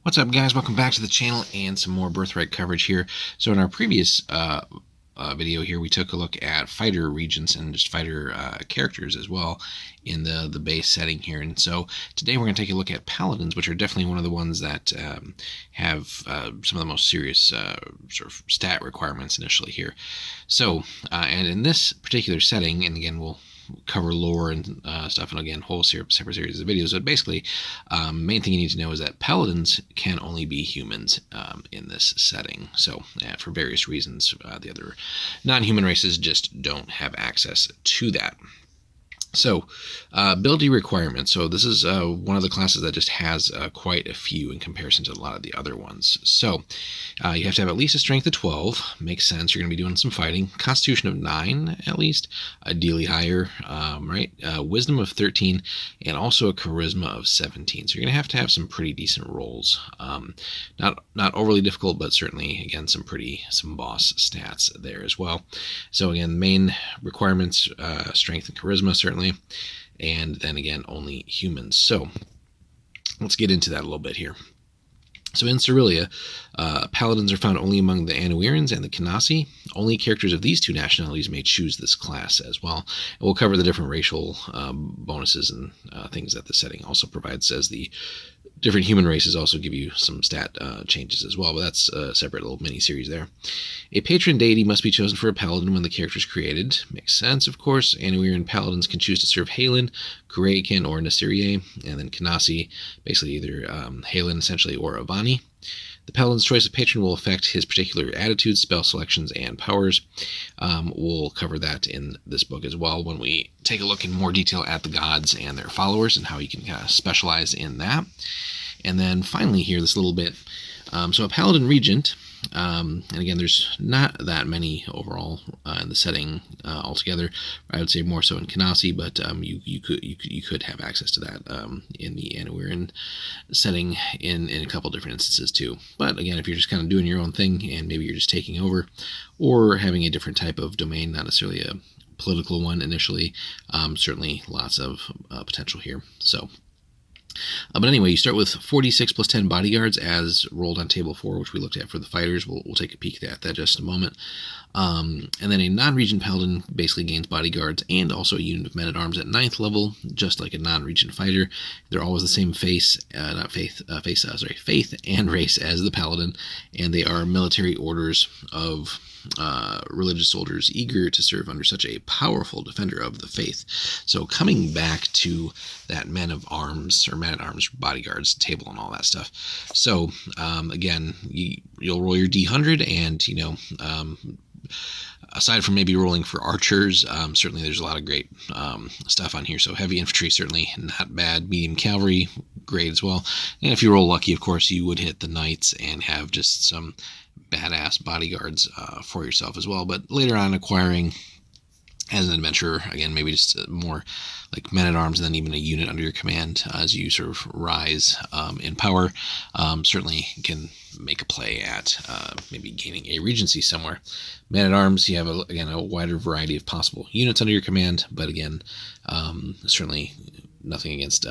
What's up, guys? Welcome back to the channel and some more Birthright coverage here. So in our previous video here, we took a look at fighter regents and just fighter characters as well in the base setting here. And so today we're going to take a look at Paladins, which are definitely one of the ones that have some of the most serious sort of stat requirements initially here. So, and in this particular setting, and again, we'll cover lore and stuff, and again, whole separate series of videos. But basically, main thing you need to know is that Paladins can only be humans in this setting. So, for various reasons, the other non-human races just don't have access to that. So, ability requirements. So this is one of the classes that just has quite a few in comparison to a lot of the other ones. So you have to have at least a strength of 12. Makes sense. You're going to be doing some fighting. Constitution of 9 at least, ideally higher, right? Wisdom of 13, and also a charisma of 17. So you're going to have some pretty decent rolls. Not overly difficult, but certainly again some boss stats there as well. So again, main requirements: strength and charisma certainly. And then again, only humans. So let's get into that a little bit here. So in Cerealia, Paladins are found only among the Anuirans and the Kenasi. Only characters of these two nationalities may choose this class as well. And we'll cover the different racial bonuses and things that the setting also provides, as the different human races also give you some stat changes as well, but that's a separate little mini-series there. A patron deity must be chosen for a paladin when the character is created. Makes sense, of course. Anuiran paladins can choose to serve Halen, Kuraikan, or Nasiriye, and then Kenasi, basically either Halen, essentially, or Avani. The paladin's choice of patron will affect his particular attitudes, spell selections, and powers. We'll cover that in this book as well when we take a look in more detail at the gods and their followers and how you can kind of specialize in that. And then finally here, this little bit. So a paladin regent, and again, there's not that many overall in the setting altogether. I would say more so in Kenasi, but you could have access to that in the Anuiran setting in a couple different instances too. But again, if you're just kind of doing your own thing and maybe you're just taking over or having a different type of domain, not necessarily a political one initially, certainly lots of potential here. So. But anyway, you start with 46 plus 10 bodyguards as rolled on table 4, which we looked at for the fighters. We'll take a peek at that just in a moment. And then a non-regent paladin basically gains bodyguards and also a unit of men-at-arms at 9th level, just like a non-regent fighter. They're always the same faith and race as the paladin, and they are military orders of religious soldiers eager to serve under such a powerful defender of the faith. So coming back to that men-at-arms bodyguards table and all that stuff. So again, you'll roll your D100, and aside from maybe rolling for archers, certainly there's a lot of great stuff on here. So heavy infantry, certainly not bad. Medium cavalry, great as well. And if you roll lucky, of course, you would hit the knights and have just some badass bodyguards for yourself as well. But later on, acquiring as an adventurer, again, maybe just more like men-at-arms and then even a unit under your command as you sort of rise in power, certainly can make a play at maybe gaining a regency somewhere. Men-at-arms, you have, again, a wider variety of possible units under your command, but again, certainly nothing against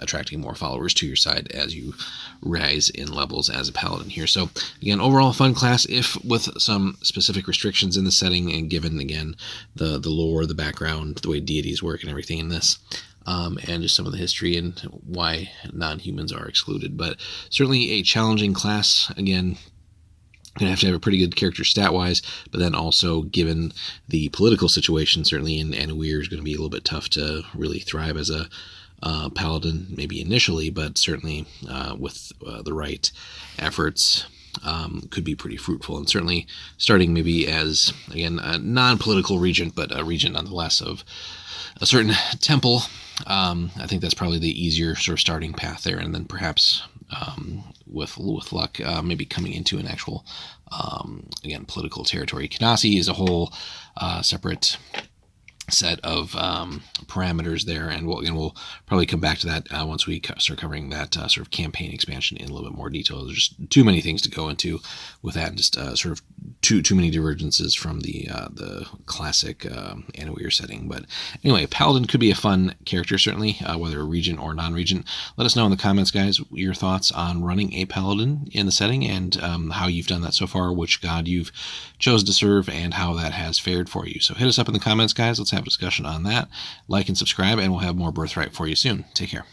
attracting more followers to your side as you rise in levels as a paladin here. So again, overall fun class, if with some specific restrictions in the setting and given, again, the lore, the background, the way deities work and everything in this, and just some of the history and why non-humans are excluded. But certainly a challenging class. Again, going to have a pretty good character stat-wise, but then also, given the political situation, certainly in Anuir is going to be a little bit tough to really thrive as a paladin, maybe initially, but certainly with the right efforts, could be pretty fruitful. And certainly starting maybe as, again, a non-political regent, but a regent nonetheless of a certain temple, I think that's probably the easier sort of starting path there, and then perhaps with luck, maybe coming into an actual, again, political territory. Kenasi is a whole separate set of parameters there, and we'll probably come back to that once we start covering that sort of campaign expansion in a little bit more detail. There's just too many things to go into with that, and just sort of too many divergences from the classic Anawir setting. But anyway, Paladin could be a fun character, certainly, whether a regent or non-regent. Let us know in the comments, guys, your thoughts on running a Paladin in the setting, and how you've done that so far, which god you've chosen to serve, and how that has fared for you. So hit us up in the comments, guys. Let's have a discussion on that. Like and subscribe, and we'll have more Birthright for you soon. Take care.